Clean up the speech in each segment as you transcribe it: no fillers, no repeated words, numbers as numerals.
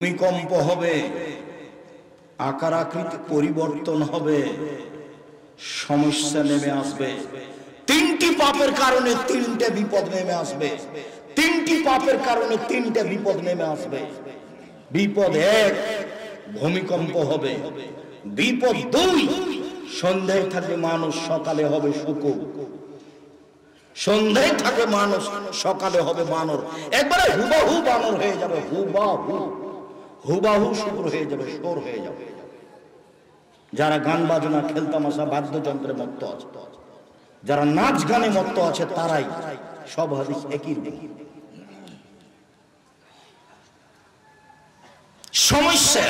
ভূমিকম্প হবে, আকার আকৃতি পরিবর্তন হবে, সমস্যা নেমে আসবে। তিনটি পাপের কারণে তিনটে বিপদ নেমে আসবে। তিনটি পাপের কারণে তিনটে বিপদ নেমে আসবে। বিপদ এক, ভূমিকম্প হবে। বিপদ দুই, সন্ধ্যায় থাকবে মানুষ, সকালে হবে শুকুর। সন্ধ্যায় থাকে মানুষ, সকালে হবে বানর। একবারে হুবাহু বানর হয়ে যাবে, হুবাহু শুকুর হয়ে যাবে, শোর হয়ে যাবে। যারা গান বাজনা, খেলতামাশা, বাদ্যযন্ত্রে মত্ত আছে, যারা নাচ গানে মত্ত আছে, তারাই। সব হাদিস একই রকম। সমস্যা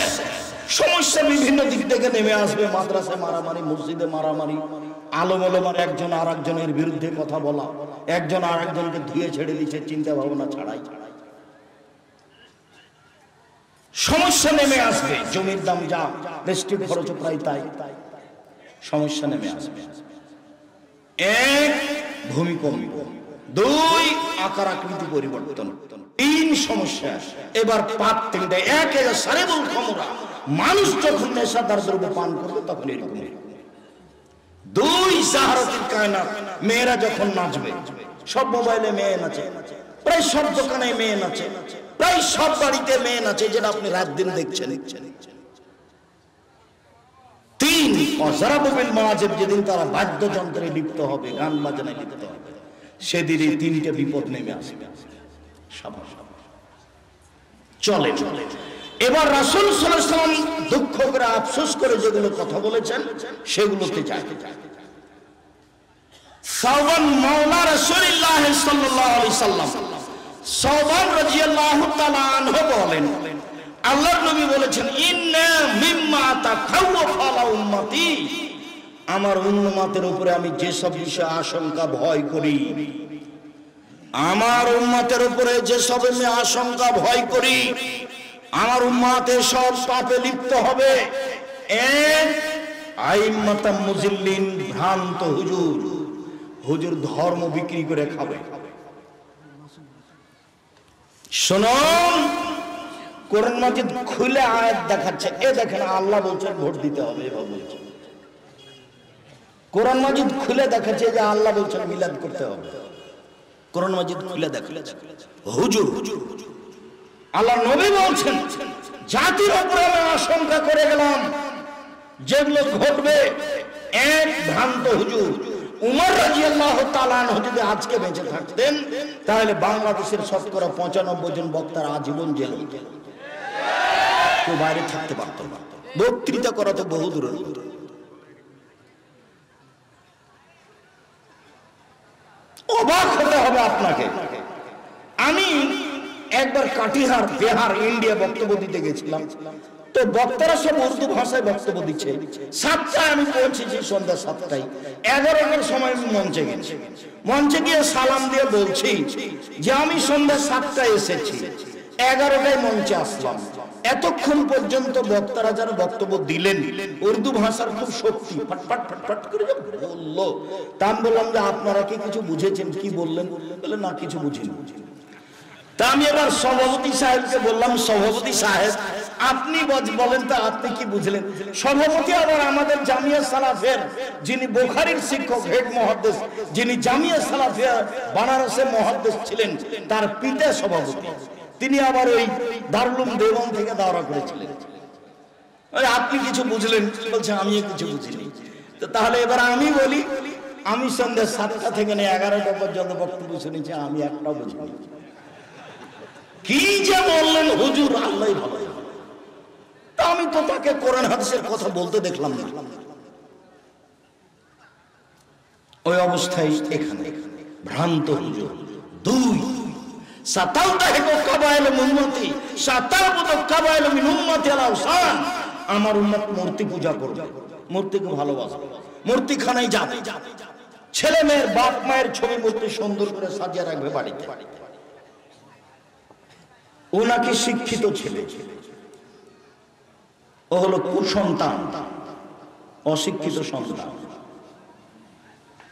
সমস্যা বিভিন্ন দিক থেকে নেমে আসবে। মাদ্রাসায় মারামারি, মসজিদে মারামারি, আলম ওলামার একজন আর একজনের বিরুদ্ধে কথা বলা, একজন আর একজনকে ধুয়ে ছেড়ে দিচ্ছে চিন্তা ভাবনা ছাড়াই। সমস্যা নেমে আসবে। জমির দাম যা, বৃষ্টির খরচ প্রায় তাই। সমস্যা নেমে আসবে। এক, ভূমিকম্প। দুই, আকার আকৃতি পরিবর্তন। তিন, সমস্যা। এবার পাপ তিনটা। এক, সারেবুল খামরা, মানুষ যখন নেশাদার দ্রব্য পান করবে তখন এরকম। দুই, সাহারাতুল কায়নাত, মেয়েরা যখন নাচবে। সব মোবাইলে মেয়ে নাচে, প্রায় সব দোকানে মেয়ে নাচে, প্রায় সব বাড়িতে মেয়ে নাচে, যেটা আপনি রাত দিন দেখছেন। তিন, অজারাবুল মাজিব, যেদিন তারা বাদ্যযন্ত্রে লিপ্ত হবে, গান বাজনায় লিপ্ত হবে, সেদিন এই তিনটে বিপদ নেমে আসবে। চলে চলে। এবার রাসূল সাল্লাল্লাহু আলাইহি ওয়াসাল্লাম দুঃখ করে, আফসোস করে যেগুলো কথা বলেছেন সেগুলোতে যায়। সাওবান মাওলা রাসূলুল্লাহ সাল্লাল্লাহু আলাইহি সাল্লাম, সাওবান রাদিয়াল্লাহু তাআলা আনহু বলেন, আল্লাহর নবী বলেছেন, ইন্না মিম্মা তাখাওয়াফা আলা উম্মতি, আমার উম্মতের উপরে আমি যেসব বিষয়ে আশঙ্কা ভয় করি, আমার উম্মতের উপরে যেসব আমি আশঙ্কা ভয় করি, আমার উম্মতে সব পাপে লিপ্ত হবে। এক, আইম্মাতাম মুজিল্লিন, ভ্রান্ত হুজুর, হুজুর ধর্ম বিক্রি করে খাবে। শুনুন, কোরআন মাজিদ খুলে আয়াত দেখাচ্ছে, এ দেখেন আল্লাহ বলছেন ভোট দিতে হবে, এভাবে বলছেন। কোরআন মাজিদ খুলে দেখাচ্ছে যে আল্লাহ বলছেন মিলাদ করতে হবে। কোরআন মাজিদ খুলে দেখাচ্ছে হুজুর, আল্লাহ নবী বলছেন, জাতির উপরে আমি আশঙ্কা করে গেলাম যেগুলো ঘটবে। এক, ভ্রান্ত হুজুর। উমর রাদিয়াল্লাহু তাআলা আনহু যদি আজকে বেঁচে থাকতেন, তাহলে বাংলাদেশের শতকরা 95 জন বক্তার আজীবন জেলে, কেউ বাইরে থাকতে পারত না। বক্তৃতা করা তো বহু দূরের কথা। অবাক হতে হবে আপনাকে। আমি একবার কাটিহার, বিহার, ইন্ডিয়া বক্তব্য দিতে গেছিলাম। তো বক্তারা সব উর্দু ভাষায় বক্তব্য দিচ্ছে। 7টায় আমি পৌঁছেছি, সন্ধ্যা 7টায়। 11টার সময় আমি মঞ্চে গেছি। মঞ্চে গিয়ে সালাম দিয়ে বলছি যে আমি সন্ধ্যা 7টায় এসেছি, 11টায় মঞ্চে আসলাম। এতক্ষণ পর্যন্ত বক্তারা যারা বক্তব্য দিলেন, উর্দু ভাষার খুব শক্তি, ফটফট ফটফট করে বললো। তা আমি বললাম যে আপনারা কি কিছু বুঝেছেন? কি বললেন? বলে না, কিছু বুঝিনি। তা আমি এবার সভাপতি সাহেবকে বললাম, সভাপতি সাহেব আপনি বলেন তো আপনি কি বুঝলেন? সভাপতি আবার আমাদের জামিয়া সালাফের যিনি বুখারীর শিক্ষক, হেড মুহাদ্দিস, যিনি জামিয়া সালাফিয়া বানারসে মুহাদ্দিস ছিলেন, তার পিতা সভাপতি। তিনি আবার ওই দারুল উলুম দেওবন্দ থেকে দাওরা করেছিলেন। আপনি কিছু বুঝলেন? বলছে আমিও কিছু বুঝিনি। তো তাহলে এবার আমি বলি, আমি সন্ধ্যা 7টা থেকে 11টা পর্যন্ত বক্তব্য শুনেছি, আমি একটাও বুঝিনি। কি যে বললেন হুজুর, আল্লাহই ভালো। তা আমি তো তাকে কোরআন হাদিসের কথা বলতে দেখলাম না। ওই অবস্থায় এখানে ভ্রান্ত হুজুর। দুই, আমার উম্মত মূর্তি পূজা করবে, মূর্তিকে ভালোবাসবে, মূর্তিখানায় যাবে, ছেলে মেয়ের বাপ মায়ের ছবি মূর্তি সুন্দর করে সাজিয়ে রাখবে বাড়িতে। ও নাকি শিক্ষিত ছেলে, ও হলো কুসন্তান, অশিক্ষিত সন্তান।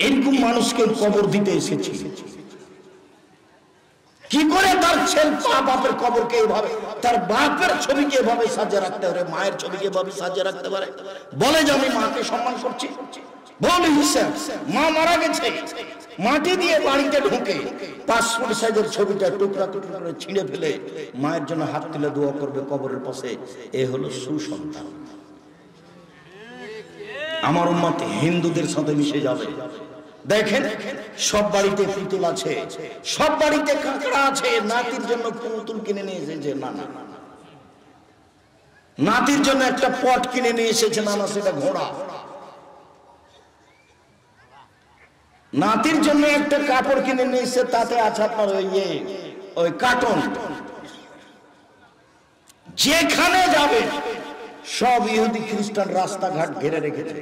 এরকম মানুষকে কবর দিতে এসেছি। কি করে তার ছেলে বাপের কবরকে এভাবে, তার বাপের ছবিকে এভাবে সাজিয়ে রাখতে পারে, মায়ের ছবিকে এভাবে সাজিয়ে রাখতে পারে? বলে যে আমি মাকে সম্মান করছি। বল হিসাব, মা মারা গেছে, মাটি দিয়ে বাড়িতে ঢুকে পাসপোর্ট সাইজের ছবিটা টুকরা টুকরা করে ছিঁড়ে ফেলে মায়ের জন্য হাত তুলে দোয়া করবে কবরের পাশে। এ হলো সুসন্তান। আমার উম্মত হিন্দুদের সাথে মিশে যাবে। দেখেন সব বাড়িতে পুতুল আছে, সব বাড়িতে কাঁকড়া আছে, নাতির জন্য পুতুল কিনে নিয়ে এসেছে, না না, নাতির জন্য একটা পট কিনে নিয়ে এসেছে, না না সেটা ঘোড়া। নাতির জন্য একটা কাপড় কিনে নিয়ে এসেছে, তাতে আছে আপনার ওই কার্টন। যেখানে যাবে সব ইহুদি খ্রিস্টান রাস্তাঘাট ঘিরে রেখেছে।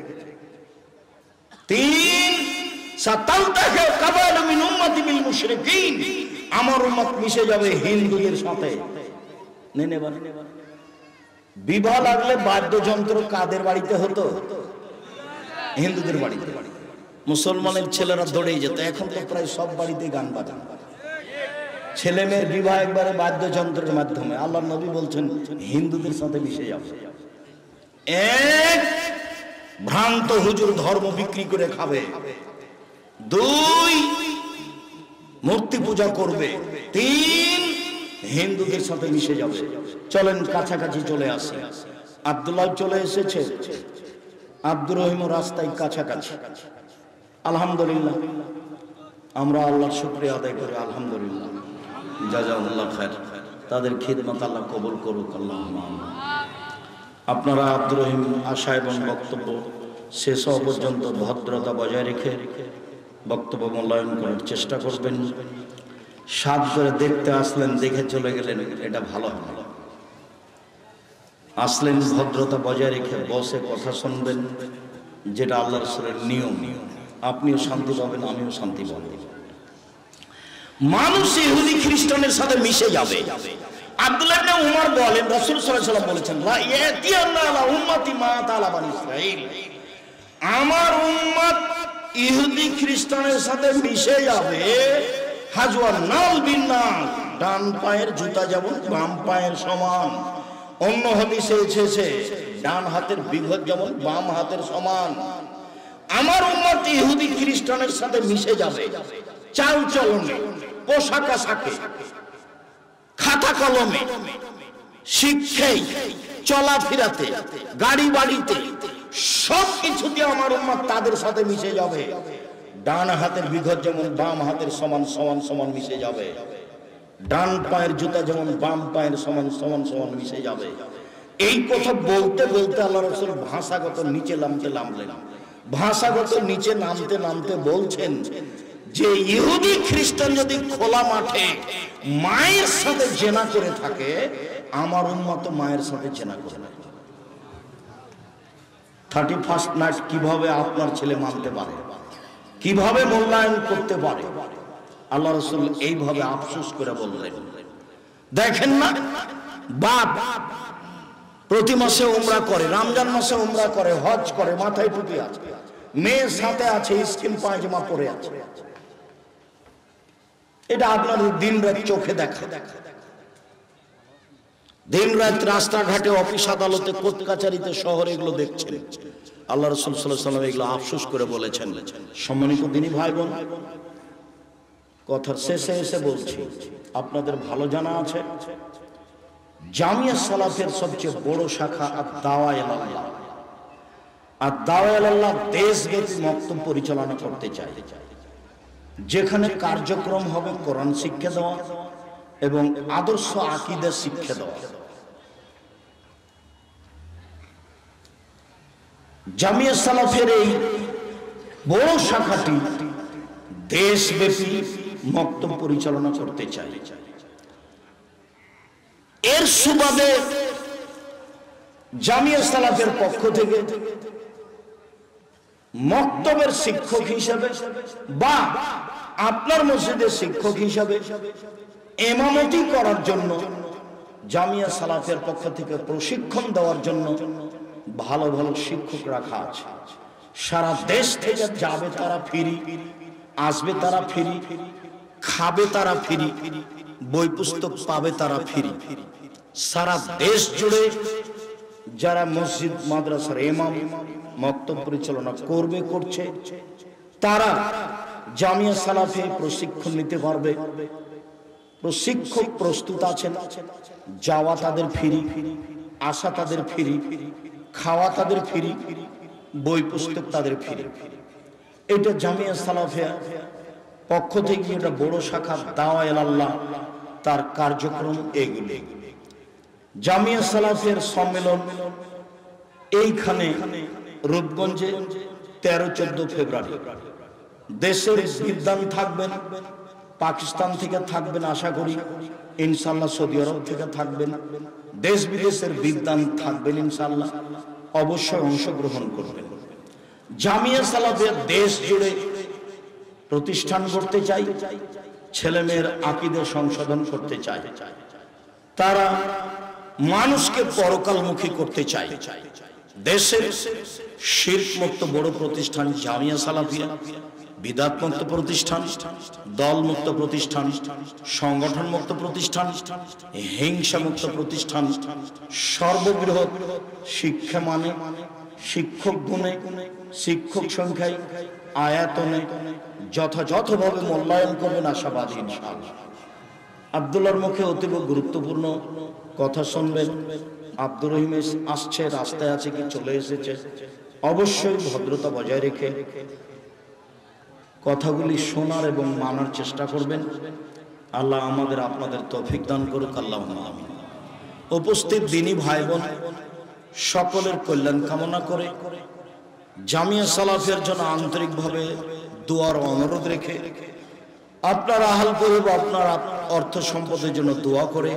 আমার উম্মত মিশে যাবে হিন্দুদের সাথে। বিবাহ লাগলে বাদ্যযন্ত্র কাদের বাড়িতে হতো? হিন্দুদের বাড়িতে। মুসলমানের ছেলেরা দৌড়ে যেত, এখন তো প্রায় সব বাড়িতে গান বাজান। ছেলে মেয়ের বিবাহ একবারে বাদ্যযন্ত্রের মাধ্যমে। আল্লাহ নবী বলছেন হিন্দুদের সাথে মিশে যাবে। এক, ভ্রান্ত হুজুর ধর্ম বিক্রি করে খাবে। দুই, মূর্তি পূজা করবে। তিন, হিন্দুদের সাথে মিশে যাবে। চলেন কাছাকাছি চলে আসি। আব্দুল্লাহ চলে এসেছে, আব্দুর রহিম রাস্তায় কাছাকাছি। আলহামদুলিল্লাহ, আমরা আল্লাহর শুকরিয়া আদায় করি। আলহামদুলিল্লাহ, জাযাকাল্লাহ খায়র। তাদের খিদমত আল্লাহ কবুল করুক। আল্লাহুম্মা আমিন। আপনারা আব্দুর রহিম আশা এবং বক্তব্য শেষ হওয়া পর্যন্ত ভদ্রতা বজায় রেখে বক্তব্য মূল্যায়ন করার চেষ্টা করবেন। সাত করে দেখতে আসলেন, দেখে চলে গেলেন, এটা ভালো হবে। আসলেন ভদ্রতা বজায় রেখে বসে কথা শুনবেন, যেটা আল্লাহ রাসূলের নিয়ম। আপনিও শান্তি পাবেন, আমিও শান্তি পাবো। মানুষ ইহুদি খ্রিস্টানের সাথে মিশে যাবে। আব্দুল্লাহ ইবনে উমর বলেন, রাসূল সাল্লাল্লাহু আলাইহি ওয়াসাল্লাম বলেছেন, লা ইয়াতিয়ান্না আলা উম্মতি মা তাআলা বানি ইসরাঈল। আমার উম্মত ইহুদি খ্রিস্টানের সাথে মিশে যাবে। হাজওয়ান নাল বিন্নাল, ডান পায়ের জুতা যেমন বাম পায়ের সমান। অন্য হাদিসে এসেছে ডান হাতের বিঘত যেমন বাম হাতের সমান। আমার উম্মত ইহুদি খ্রিস্টানের সাথে মিশে যাবে চাল চলনে, পোশাক আশাকে, খাতা কলমে, শিক্ষায়, চলাফেরাতে, গাড়ি বাড়িতে, সব কিছুতে আমার উম্মত তাদের সাথে মিশে যাবে। ডান হাতের বিঘত যেমন বাম হাতের সমান সমান সমান মিশে যাবে। ডান পায়ের জুতা যেমন বাম পায়ের সমান সমান সমান মিশে যাবে। এই কথা বলতে বলতে আল্লাহ রাসূল ভাষাগত নিচে নামলেন। ভাষাগত নিচে নামতে নামতে বলছেন যে ইহুদি খ্রিস্টান যদি খোলা মাঠে মায়ের সাথে জেনা করে থাকে, আমার উম্মত মায়ের সাথে জেনা করে না। 31st নাইট কিভাবে আপনার ছেলে মানতে পারে, কিভাবে মূল্যায়ন করতে পারে? আল্লাহ রাসূল এইভাবে আফসোস করে বললেন। দেখেন না, বাপ প্রতি মাসে উমরা করে, রমজান মাসে উমরা করে, হজ করে, মাথায় টুপি আছে, মেয়ের সাথে আছে, স্কিন পায়জামা পরে আছে। এটা আপনাদের দিন রাত চোখে দেখা। দিন রাত রাস্তাঘাটে, অফিস আদালতে, কোর্ট কাচারিতে, শহরে এগুলো দেখছেন। আল্লাহ রাসূল সাল্লাল্লাহু আলাইহি ওয়াসাল্লাম এগুলো আফসোস করে বলেছেন। সম্মানিত দিনী ভাই বোন, কথার শেষে এসে বলছি, আপনাদের ভালো জানা আছে জামিয়া সালাফের সবচেয়ে বড় শাখা আদ-দাওয়া ইলাল্লাহ। আদ-দাওয়া ইলাল্লাহ দেশব্যাপী মক্তব পরিচালনা করতে চায়, যেখানে কার্যক্রম হবে কোরআন শিক্ষা দেওয়া এবং আদর্শ আকীদা শিক্ষা দেওয়া। জামিয়া সালাফের এই বড় শাখাটি দেশব্যাপী মক্তব পরিচালনা করতে চায়। এর সুবাদে জামিয়া সালাফের পক্ষ থেকে মক্তবের শিক্ষক হিসাবে বা আপনার মসজিদের শিক্ষক হিসাবে ইমামতি করার জন্য জামিয়া সালাফের পক্ষ থেকে প্রশিক্ষণ দেওয়ার জন্য ভালো ভালো শিক্ষক রাখা আছে। সারা দেশ থেকে যাবে তারা ফ্রি, আসবে তারা ফ্রি, খাবে তারা ফ্রি, বই পুস্তক পাবে তারা ফ্রি। সারা দেশ জুড়ে যারা মসজিদ মাদ্রাসার ইমাম মক্তব পরিচালনা করছে তারা জামিয়া সালাফে প্রশিক্ষণ নিতে পারবে। প্রশিক্ষক প্রস্তুত আছেন, যাওয়া তাদের ফ্রি, আসা তাদের ফ্রি, খাওয়া তাদের ফ্রি, বই পুস্তক তাদের ফ্রি। এটা জামিয়া সালাফে পক্ষ থেকে এটা বড় শাখা দাওয়া ইলাল্লাহ তার কার্যক্রম এগুলি। জামিয়া সালাফের সম্মেলন এইখানে রূপগঞ্জে 13-14 ফেব্রুয়ারি। দেশের বিদ্বান থাকবেন, পাকিস্তান থেকে থাকবেন আশা করি, ইনশাআল্লাহ সৌদি আরব থেকে থাকবেন, দেশ বিদেশের বিদ্বান থাকবেন ইনশাআল্লাহ। অবশ্যই অংশগ্রহণ করবেন। জামিয়া সালাফের দেশ জুড়ে প্রতিষ্ঠান করতে চাই, ছেলেমেয়ের আকীদা সংশোধন করতে চাই, তারা মানুষকে পরকালমুখী করতে চায়। দেশের শিরক মুক্ত বড় প্রতিষ্ঠান জামিয়া সালাফিয়া, বিদআত মুক্ত প্রতিষ্ঠান, দল মুক্ত প্রতিষ্ঠান, সংগঠন মুক্ত প্রতিষ্ঠান, হিংসা মুক্ত প্রতিষ্ঠান, সর্ববৃহৎ শিক্ষা মানে শিক্ষক গুণে, শিক্ষক সংখ্যায়, আয়াতনে যথাযথভাবে মূল্যায়ন করবেন আশাবাদী ইনশাআল্লাহ। আব্দুল্লাহর মুখে অতীব গুরুত্বপূর্ণ কথা শুনবেন। আব্দুর রহিম আসছে, রাস্তায় আছে কি চলে এসেছে, অবশ্যই ভদ্রতা বজায় রেখে কথাগুলি শোনার এবং মানার চেষ্টা করবেন। আল্লাহ আমাদের আপনাদের তৌফিক দান করুক, আল্লাহুম্মা আমিন। উপস্থিত দিনী ভাই বোন সকলের কল্যাণ কামনা করে জামিয়া সালাফের জন্য আন্তরিকভাবে দোয়ার অনুরোধ রেখে আপনার আহাল পরিব আপনার অর্থ সম্পদের জন্য দোয়া করে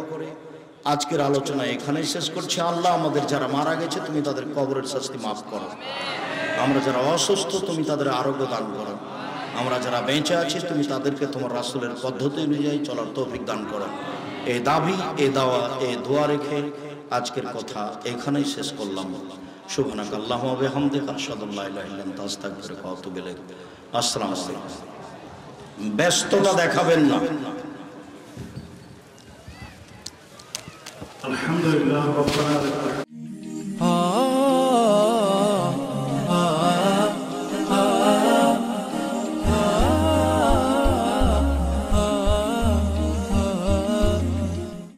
আজকের আলোচনা এখানেই শেষ করছি। আল্লাহ আমাদের যারা মারা গেছে তুমি তাদের কবরের শাস্তি মাফ করো, আমরা যারা অসুস্থ তুমি তাদের আরোগ্য দান করো, আমরা যারা বেঁচে আছি তুমি তাদেরকে তোমার রাসূলের পদ্ধতি অনুযায়ী চলার তৌফিক দান করো। এই দাবি, এই দাওয়া, এই দোয়া রেখে আজকের কথা এখানেই শেষ করলাম। সুবহানাকা আল্লাহুম্মা ওয়া বিহামদিকা আশহাদু আল্লা ইলাহা ইল্লা আনতা আস্তাগফিরুকা ওয়া আতুবু ইলাইক। আসসালামু আলাইকুম। ব্যস্ততা দেখাবেন না। আলহামদুলিল্লাহ রাব্বিল আলামিন।